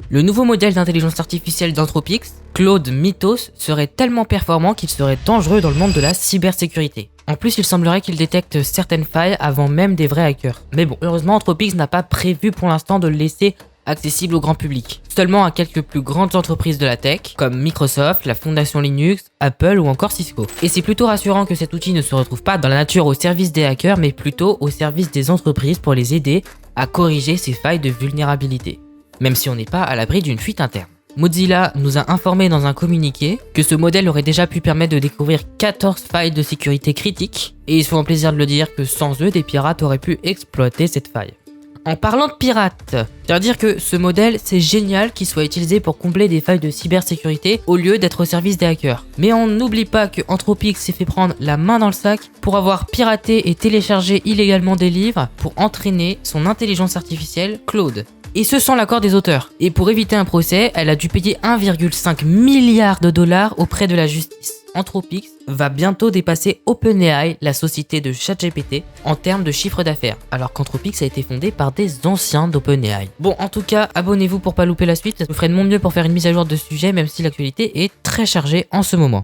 Le nouveau modèle d'intelligence artificielle d'Anthropic, Claude Mythos, serait tellement performant qu'il serait dangereux dans le monde de la cybersécurité. En plus, il semblerait qu'il détecte certaines failles avant même des vrais hackers. Mais bon, heureusement, Anthropic n'a pas prévu pour l'instant de le laisser accessible au grand public, seulement à quelques plus grandes entreprises de la tech, comme Microsoft, la Fondation Linux, Apple ou encore Cisco. Et c'est plutôt rassurant que cet outil ne se retrouve pas dans la nature au service des hackers, mais plutôt au service des entreprises pour les aider à corriger ces failles de vulnérabilité, même si on n'est pas à l'abri d'une fuite interne. Mozilla nous a informé dans un communiqué que ce modèle aurait déjà pu permettre de découvrir 14 failles de sécurité critiques, et ils se font plaisir de le dire que sans eux, des pirates auraient pu exploiter cette faille. En parlant de pirates, c'est-à-dire que ce modèle, c'est génial qu'il soit utilisé pour combler des failles de cybersécurité au lieu d'être au service des hackers. Mais on n'oublie pas que Anthropic s'est fait prendre la main dans le sac pour avoir piraté et téléchargé illégalement des livres pour entraîner son intelligence artificielle Claude. Et ce sans l'accord des auteurs. Et pour éviter un procès, elle a dû payer 1,5 milliard de dollars auprès de la justice. Anthropic va bientôt dépasser OpenAI, la société de ChatGPT, en termes de chiffre d'affaires, alors qu'Anthropic a été fondé par des anciens d'OpenAI. Bon, en tout cas, abonnez-vous pour pas louper la suite, je ferai de mon mieux pour faire une mise à jour de ce sujet, même si l'actualité est très chargée en ce moment.